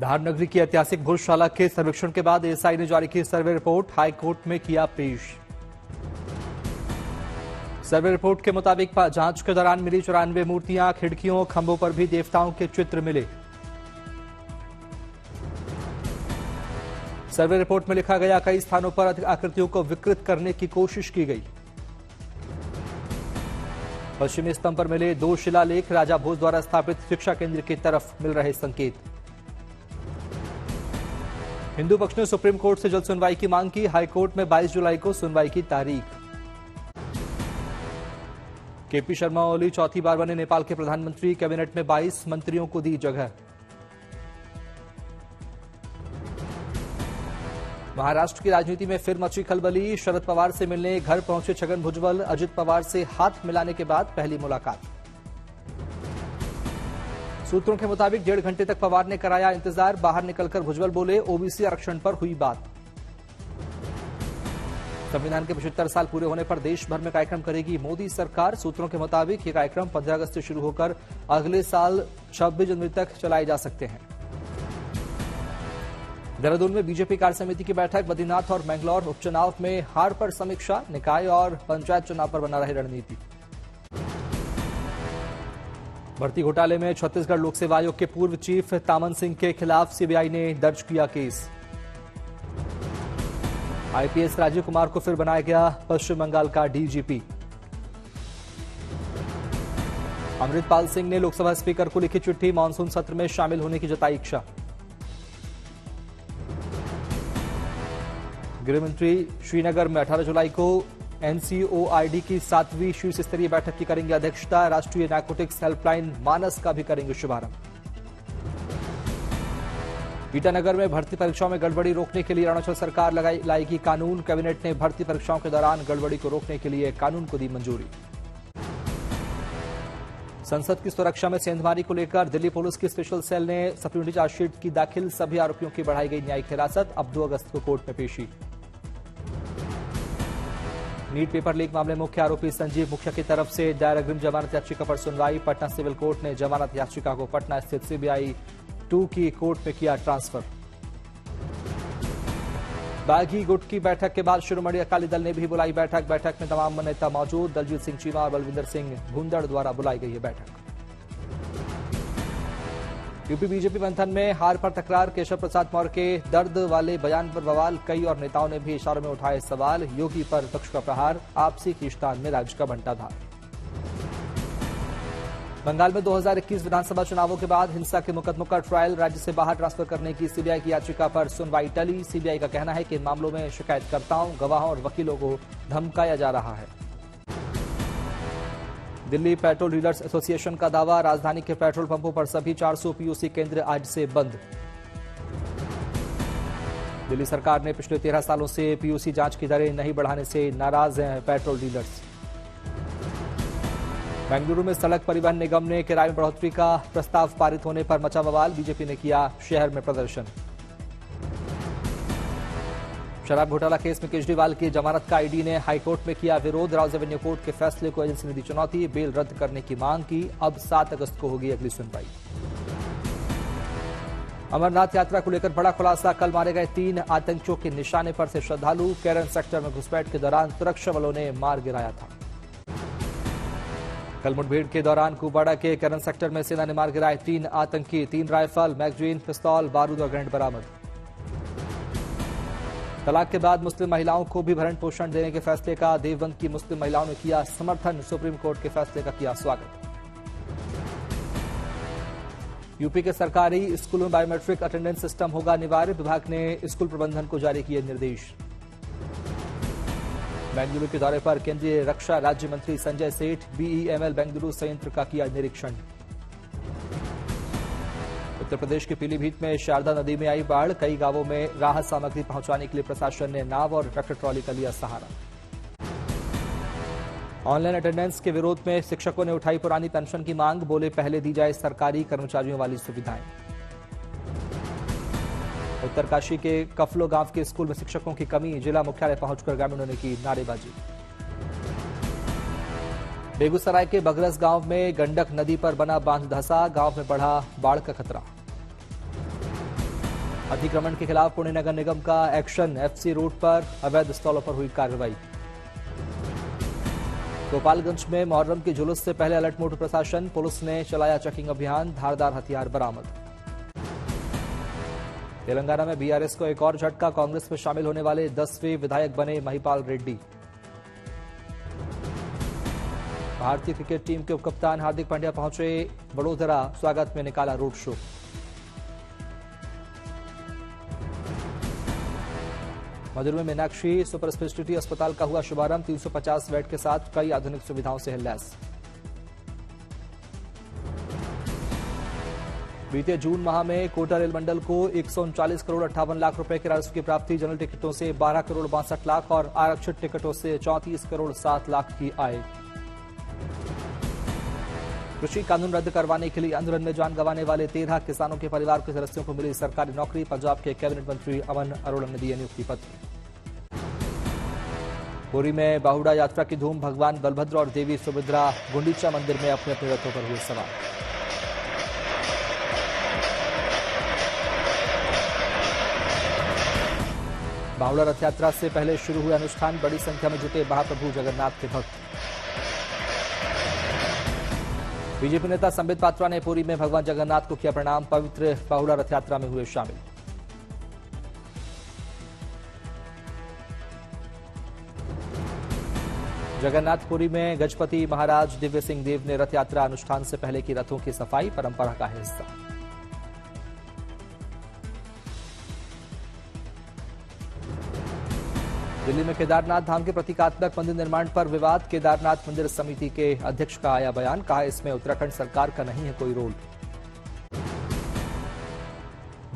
धारनगरी की ऐतिहासिक भोजशाला के सर्वेक्षण के बाद एएसआई ने जारी की सर्वे रिपोर्ट, हाईकोर्ट में किया पेश। सर्वे रिपोर्ट के मुताबिक जांच के दौरान मिली 94 मूर्तियां, खिड़कियों खंभों पर भी देवताओं के चित्र मिले। सर्वे रिपोर्ट में लिखा गया, कई स्थानों पर आकृतियों को विकृत करने की कोशिश की गई। पश्चिमी स्तंभ पर मिले 2 शिलालेख, राजा भोज द्वारा स्थापित शिक्षा केंद्र की तरफ मिल रहे संकेत। हिंदू पक्ष ने सुप्रीम कोर्ट से जल्द सुनवाई की मांग की, हाईकोर्ट में 22 जुलाई को सुनवाई की तारीख। केपी शर्मा ओली चौथी बार बने नेपाल के प्रधानमंत्री, कैबिनेट में 22 मंत्रियों को दी जगह। महाराष्ट्र की राजनीति में फिर मची खलबली, शरद पवार से मिलने घर पहुंचे छगन भुजबल, अजित पवार से हाथ मिलाने के बाद पहली मुलाकात। सूत्रों के मुताबिक 1.5 घंटे तक पवार ने कराया इंतजार, बाहर निकलकर भुजबल बोले, ओबीसी आरक्षण पर हुई बात। संविधान के 75 साल पूरे होने पर देश भर में कार्यक्रम करेगी मोदी सरकार। सूत्रों के मुताबिक ये कार्यक्रम 15 अगस्त से शुरू होकर अगले साल 26 जनवरी तक चलाए जा सकते हैं। देहरादून में बीजेपी कार्य समिति की बैठक, बद्रीनाथ और मैंगलोर उपचुनाव में हार पर समीक्षा, निकाय और पंचायत चुनाव पर बना रही रणनीति। भर्ती घोटाले में छत्तीसगढ़ लोक सेवा आयोग के पूर्व चीफ तामन सिंह के खिलाफ सीबीआई ने दर्ज किया केस। आईपीएस राजीव कुमार को फिर बनाया गया पश्चिम बंगाल का डीजीपी। अमृतपाल सिंह ने लोकसभा स्पीकर को लिखी चिट्ठी, मानसून सत्र में शामिल होने की जताई इच्छा। गृहमंत्री श्रीनगर में 18 जुलाई को एनसीओआईडी की 7वीं शीर्ष स्तरीय बैठक की करेंगे अध्यक्षता। राष्ट्रीय नारकोटिक्स हेल्पलाइन मानस का भी करेंगे शुभारंभ। ईटानगर में भर्ती परीक्षाओं में गड़बड़ी रोकने के लिए अरुणाचल सरकार लाएगी कानून। कैबिनेट ने भर्ती परीक्षाओं के दौरान गड़बड़ी को रोकने के लिए कानून को दी मंजूरी। संसद की सुरक्षा में सेंधमारी को लेकर दिल्ली पुलिस की स्पेशल सेल ने सप्लीमेंट्री चार्जशीट की दाखिल, सभी आरोपियों की बढ़ाई गई न्यायिक हिरासत। अब 2 अगस्त को कोर्ट में पेशी। नीट पेपर लीक मामले मुख्य आरोपी संजीव मुखिया की तरफ से दायर अग्रिम जमानत याचिका पर सुनवाई। पटना सिविल कोर्ट ने जमानत याचिका को पटना स्थित सीबीआई 2 की कोर्ट में किया ट्रांसफर। बागी गुट की बैठक के बाद शिरोमणि अकाली दल ने भी बुलाई बैठक। बैठक में तमाम नेता मौजूद। दलजीत सिंह चीमा और बलविंदर सिंह भुंदड़ द्वारा बुलाई गई है बैठक। यूपी बीजेपी मंथन में हार पर तकरार, केशव प्रसाद मौर्य के दर्द वाले बयान पर बवाल। कई और नेताओं ने भी इशारों में उठाए सवाल। योगी पर विपक्ष का प्रहार, आपसी खींचतान में राज्य का बंटाधार। बंगाल में 2021 विधानसभा चुनावों के बाद हिंसा के मुकदमों का ट्रायल, राज्य से बाहर ट्रांसफर करने की सीबीआई की याचिका पर सुनवाई टली। सीबीआई का कहना है कि इन मामलों में शिकायतकर्ताओं, गवाहों और वकीलों को धमकाया जा रहा है। दिल्ली पेट्रोल डीलर्स एसोसिएशन का दावा, राजधानी के पेट्रोल पंपों पर सभी 400 पीयूसी केंद्र आज से बंद। दिल्ली सरकार ने पिछले 13 सालों से पीयूसी जांच की दरें नहीं बढ़ाने से नाराज हैं पेट्रोल डीलर्स। बेंगलुरु में सड़क परिवहन निगम ने किराए में बढ़ोतरी का प्रस्ताव पारित होने पर मचा बवाल। बीजेपी ने किया शहर में प्रदर्शन। शराब घोटाला केस में केजरीवाल की जमानत का ईडी ने हाईकोर्ट में किया विरोध। राउज एवेन्यू कोर्ट के फैसले को एजेंसी ने दी चुनौती, बेल रद्द करने की मांग की। अब 7 अगस्त को होगी अगली सुनवाई। अमरनाथ यात्रा को लेकर बड़ा खुलासा, कल मारे गए 3 आतंकियों के निशाने पर से श्रद्धालु। केरन सेक्टर में घुसपैठ के दौरान सुरक्षा बलों ने मार गिराया था। कल मुठभेड़ के दौरान कुपवाड़ा के केरन सेक्टर में सेना ने मार गिराए 3 आतंकी। 3 राइफल, मैगजीन, पिस्तौल, बारूद और ग्रेनेड बरामद। तलाक के बाद मुस्लिम महिलाओं को भी भरण पोषण देने के फैसले का देवबंद की मुस्लिम महिलाओं ने किया समर्थन। सुप्रीम कोर्ट के फैसले का किया स्वागत। यूपी के सरकारी स्कूलों में बायोमेट्रिक अटेंडेंस सिस्टम होगा अनिवार्य। विभाग ने स्कूल प्रबंधन को जारी किए निर्देश। बेंगलुरु के दौरे पर केंद्रीय रक्षा राज्य मंत्री संजय सेठ, बीईएमएल बेंगलुरु संयंत्र का किया निरीक्षण। उत्तर प्रदेश के पीलीभीत में शारदा नदी में आई बाढ़, कई गांवों में राहत सामग्री पहुंचाने के लिए प्रशासन ने नाव और ट्रैक्टर ट्रॉली का लिया सहारा। ऑनलाइन अटेंडेंस के विरोध में शिक्षकों ने उठाई पुरानी पेंशन की मांग, बोले पहले दी जाए सरकारी कर्मचारियों वाली सुविधाएं। उत्तरकाशी के कफलो गांव के स्कूल में शिक्षकों की कमी, जिला मुख्यालय पहुंचकर ग्रामीणों ने की नारेबाजी। बेगूसराय के बगरस गांव में गंडक नदी पर बना बांध धंसा, गांव में बढ़ा बाढ़ का खतरा। अतिक्रमण के खिलाफ पुणे नगर निगम का एक्शन, एफसी रोड पर अवैध स्टॉलों पर हुई कार्रवाई। गोपालगंज में मुहर्रम के जुलूस से पहले अलर्ट मोड प्रशासन, पुलिस ने चलाया चेकिंग अभियान, धारदार हथियार बरामद। तेलंगाना में बीआरएस को एक और झटका, कांग्रेस में शामिल होने वाले 10वें विधायक बने महिपाल रेड्डी। भारतीय क्रिकेट टीम के उपकप्तान हार्दिक पांड्या पहुंचे वडोदरा, स्वागत में निकाला रोड शो। मदुरै में मीनाक्षी सुपर स्पेशलिटी अस्पताल का हुआ शुभारंभ, 350 बेड के साथ कई आधुनिक सुविधाओं से लैस। बीते जून माह में कोटा रेल मंडल को 139 करोड़ 58 लाख रुपए के राजस्व की प्राप्ति, जनरल टिकटों से 12 करोड़ 62 लाख और आरक्षित टिकटों से 34 करोड़ 7 लाख की आय। कृषि कानून रद्द करवाने के लिए आंदोलन में जान गंवाने वाले 13 किसानों के परिवार के सदस्यों को मिली सरकारी नौकरी, पंजाब के कैबिनेट मंत्री अमन अरोड़ा ने दिए नियुक्ति पत्र। पुरी में बाहुड़ा यात्रा की धूम, भगवान बलभद्र और देवी सुभद्रा गुंडीचा मंदिर में अपने अपने रथों पर हुए सवार। बाहुड़ा रथ यात्रा से पहले शुरू हुए अनुष्ठान, बड़ी संख्या में जुटे महाप्रभु जगन्नाथ के भक्त। बीजेपी नेता संबित पात्रा ने पुरी में भगवान जगन्नाथ को किया प्रणाम, पवित्र बाहुड़ा रथ यात्रा में हुए शामिल। जगन्नाथपुरी में गजपति महाराज दिव्य सिंह देव ने रथ यात्रा अनुष्ठान से पहले की रथों की सफाई, परंपरा का हिस्सा। दिल्ली में केदारनाथ धाम के प्रतीकात्मक मंदिर निर्माण पर विवाद, केदारनाथ मंदिर समिति के अध्यक्ष का आया बयान, कहा इसमें उत्तराखंड सरकार का नहीं है कोई रोल।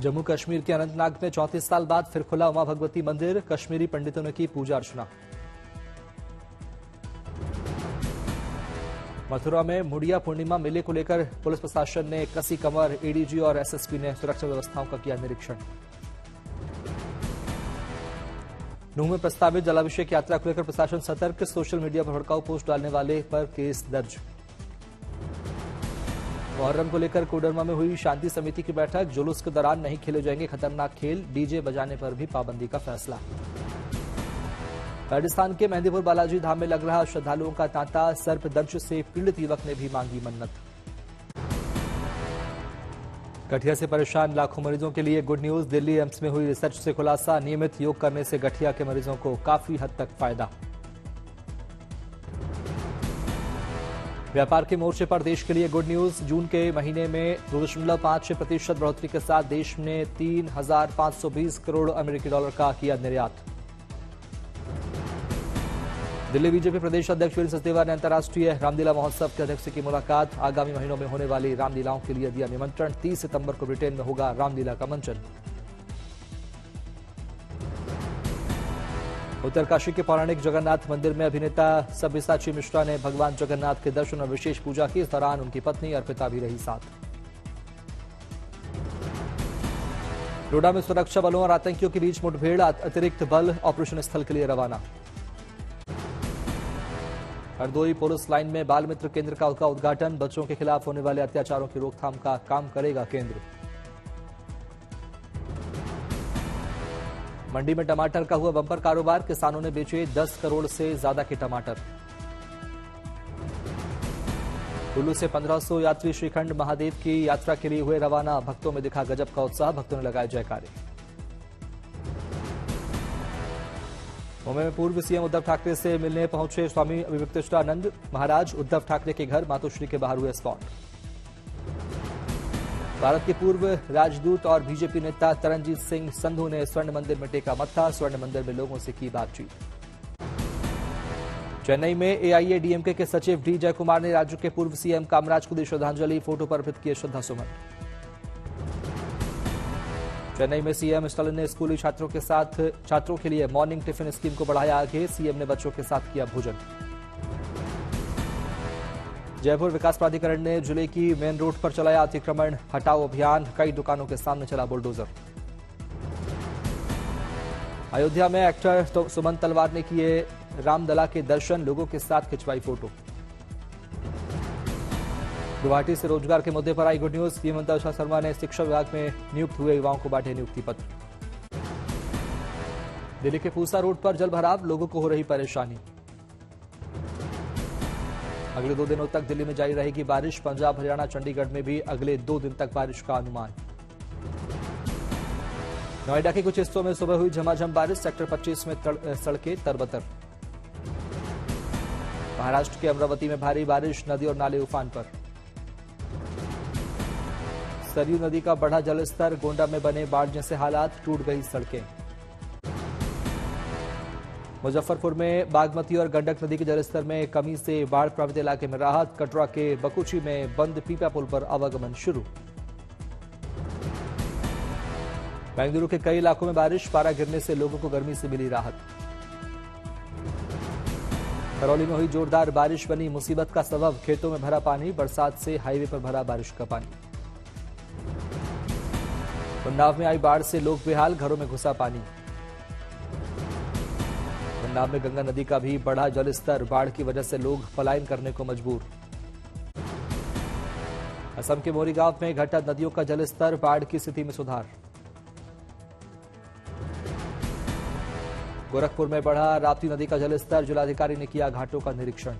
जम्मू कश्मीर के अनंतनाग में 34 साल बाद फिर खुला उमा भगवती मंदिर, कश्मीरी पंडितों ने की पूजा अर्चना। मथुरा में मुड़िया पूर्णिमा मेले को लेकर पुलिस प्रशासन ने कसी कमर, एडीजी और एसएसपी ने सुरक्षा व्यवस्थाओं का किया निरीक्षण। नूंह में प्रस्तावित जलाभिषेक यात्रा को लेकर प्रशासन सतर्क, सोशल मीडिया पर भड़काऊ पोस्ट डालने वाले पर केस दर्ज। मुहर्रम को लेकर कोडरमा में हुई शांति समिति की बैठक, जुलूस के दौरान नहीं खेले जाएंगे खतरनाक खेल, डीजे बजाने पर भी पाबंदी का फैसला। राजस्थान के मेहंदीपुर बालाजी धाम में लग रहा श्रद्धालुओं का तांता, सर्पदंश से पीड़ित युवक ने भी मांगी मन्नत। गठिया से परेशान लाखों मरीजों के लिए गुड न्यूज, दिल्ली एम्स में हुई रिसर्च से खुलासा, नियमित योग करने से गठिया के मरीजों को काफी हद तक फायदा। व्यापार के मोर्चे पर देश के लिए गुड न्यूज, जून के महीने में 2.56% बढ़ोतरी के साथ देश ने 3,520 करोड़ अमेरिकी डॉलर का किया निर्यात। दिल्ली बीजेपी प्रदेश अध्यक्ष वीरेंद्र सचदेवा ने अंतर्राष्ट्रीय रामलीला महोत्सव के अध्यक्ष की मुलाकात, आगामी महीनों में होने वाली रामलीलाओं के लिए दिया निमंत्रण, 30 सितंबर को ब्रिटेन में होगा रामलीला का मंचन। उत्तरकाशी के पौराणिक जगन्नाथ मंदिर में अभिनेता सब्यसाची मिश्रा ने भगवान जगन्नाथ के दर्शन और विशेष पूजा की, इस दौरान उनकी पत्नी अर्पिता भी रही साथ। डोडा में सुरक्षा बलों और आतंकियों के बीच मुठभेड़, अतिरिक्त बल ऑपरेशन स्थल के लिए रवाना। हरदोई पुलिस लाइन में बाल मित्र केंद्र का उद्घाटन, बच्चों के खिलाफ होने वाले अत्याचारों की रोकथाम का काम करेगा केंद्र। मंडी में टमाटर का हुआ बंपर कारोबार, किसानों ने बेचे 10 करोड़ से ज्यादा के टमाटर। कुल्लू से 1500 यात्री श्रीखंड महादेव की यात्रा के लिए हुए रवाना, भक्तों में दिखा गजब का उत्साह, भक्तों ने लगाए जयकारे। मुंबई में पूर्व सीएम उद्धव ठाकरे से मिलने पहुंचे स्वामी अभिव्यक्तिष्ठानंद महाराज, उद्धव ठाकरे के घर मातोश्री के बाहर हुए स्पॉट। भारत के पूर्व राजदूत और बीजेपी नेता तरनजीत सिंह संधू ने स्वर्ण मंदिर में टेका मत्था, स्वर्ण मंदिर में लोगों से की बातचीत। चेन्नई में एआईएडीएमके के सचिव डी जयकुमार ने राज्य के पूर्व सीएम कामराज को दी श्रद्धांजलि, फोटो पर अर्पित किए श्रद्धासुमन। चेन्नई में सीएम स्टालिन ने स्कूली छात्रों के लिए मॉर्निंग टिफिन स्कीम को बढ़ाया आगे, सीएम ने बच्चों के साथ किया भोजन। जयपुर विकास प्राधिकरण ने जिले की मेन रोड पर चलाया अतिक्रमण हटाओ अभियान, कई दुकानों के सामने चला बुलडोजर। अयोध्या में एक्टर सुमन तलवार ने किए रामलला के दर्शन, लोगों के साथ खिंचवाई फोटो। गुवाहाटी से रोजगार के मुद्दे पर आई गुड न्यूज। हिमंता शर्मा ने शिक्षा विभाग में नियुक्त हुए युवाओं को बांटे नियुक्ति पत्र। दिल्ली के पूसा रोड पर जल भराव, लोगों को हो रही परेशानी। अगले 2 दिनों तक दिल्ली में जारी रहेगी बारिश। पंजाब, हरियाणा, चंडीगढ़ में भी अगले 2 दिन तक बारिश का अनुमान। नोएडा के कुछ हिस्सों में सुबह हुई झमाझम बारिश। सेक्टर 25 में सड़कें तरबतर। महाराष्ट्र के अमरावती में भारी बारिश, नदी और नाले उफान पर। सरयू नदी का बढ़ा जलस्तर, गोंडा में बने बाढ़ जैसे हालात, टूट गई सड़कें। मुजफ्फरपुर में बागमती और गंडक नदी के जलस्तर में कमी से बाढ़ प्रभावित इलाके में राहत। कटरा के बकुची में बंद पीपा पुल पर आवागमन शुरू। बेंगलुरु के कई इलाकों में बारिश, पारा गिरने से लोगों को गर्मी से मिली राहत। करौली में हुई जोरदार बारिश बनी मुसीबत का सबब, खेतों में भरा पानी। बरसात से हाईवे पर भरा बारिश का पानी। उन्नाव में आई बाढ़ से लोग बेहाल, घरों में घुसा पानी। उन्नाव में गंगा नदी का भी बढ़ा जलस्तर, बाढ़ की वजह से लोग पलायन करने को मजबूर। असम के मोरीगांव में घटा नदियों का जलस्तर, बाढ़ की स्थिति में सुधार। गोरखपुर में बढ़ा राप्ती नदी का जलस्तर, जिलाधिकारी ने किया घाटों का निरीक्षण।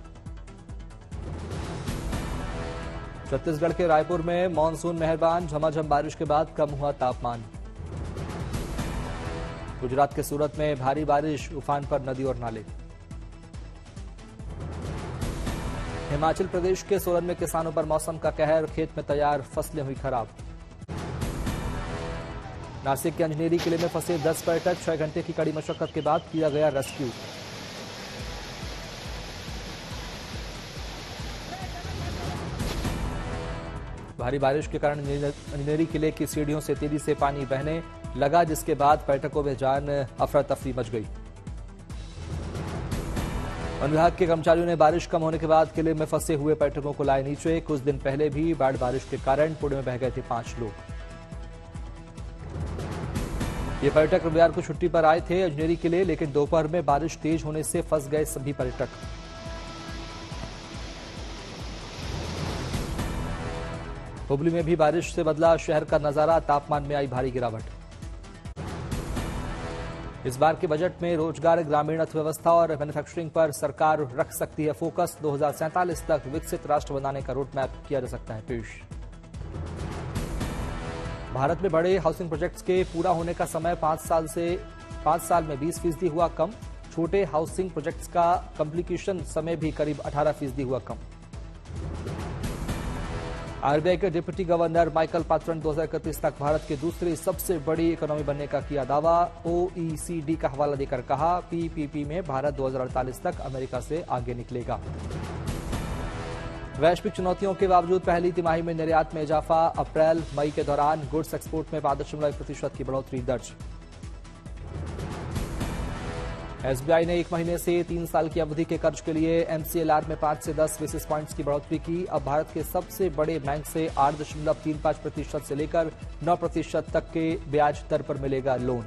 छत्तीसगढ़ के रायपुर में मानसून मेहरबान, झमाझम बारिश के बाद कम हुआ तापमान। गुजरात के सूरत में भारी बारिश, उफान पर नदी और नाले। हिमाचल प्रदेश के सोलन में किसानों पर मौसम का कहर, खेत में तैयार फसलें हुई खराब। नासिक के अंजनेरी किले में फंसे 10 पर्यटक, 6 घंटे की कड़ी मशक्कत के बाद किया गया रेस्क्यू। भारी बारिश के कारण अंजनेरी किले की सीढ़ियों से तेजी से पानी बहने लगा, जिसके बाद पर्यटकों में जान अफरा तफरी मच गई। वन विभाग के कर्मचारियों ने बारिश कम होने के बाद किले में फंसे हुए पर्यटकों को लाए नीचे। कुछ दिन पहले भी बाढ़ बारिश के कारण पुणे में बह गए थे 5 लोग। ये पर्यटक रविवार को छुट्टी पर आए थे अंजनेरी किले, लेकिन दोपहर में बारिश तेज होने से फंस गए सभी पर्यटक। हुबली में भी बारिश से बदला शहर का नजारा, तापमान में आई भारी गिरावट। इस बार के बजट में रोजगार, ग्रामीण अर्थव्यवस्था और मैन्युफैक्चरिंग पर सरकार रख सकती है फोकस। 2047 तक विकसित राष्ट्र बनाने का रोड मैप किया जा सकता है पेश। भारत में बड़े हाउसिंग प्रोजेक्ट्स के पूरा होने का समय 5 साल में 20% हुआ कम। छोटे हाउसिंग प्रोजेक्ट्स का कंप्लीशन समय भी करीब 18% हुआ कम। आरबीआई के डिप्टी गवर्नर माइकल पात्रोन 2031 तक भारत की दूसरी सबसे बड़ी इकोनॉमी बनने का किया दावा। ओईसीडी का हवाला देकर कहा, पीपीपी में भारत 2048 तक अमेरिका से आगे निकलेगा। वैश्विक चुनौतियों के बावजूद पहली तिमाही में निर्यात में इजाफा। अप्रैल मई के दौरान गुड्स एक्सपोर्ट में 5.1% की बढ़ोतरी दर्ज। एसबीआई ने 1 महीने से 3 साल की अवधि के कर्ज के लिए एमसीएलआर में 5 से 10 बेसिस पॉइंट्स की बढ़ोतरी की। अब भारत के सबसे बड़े बैंक से 8.35% से लेकर 9% तक के ब्याज दर पर मिलेगा लोन।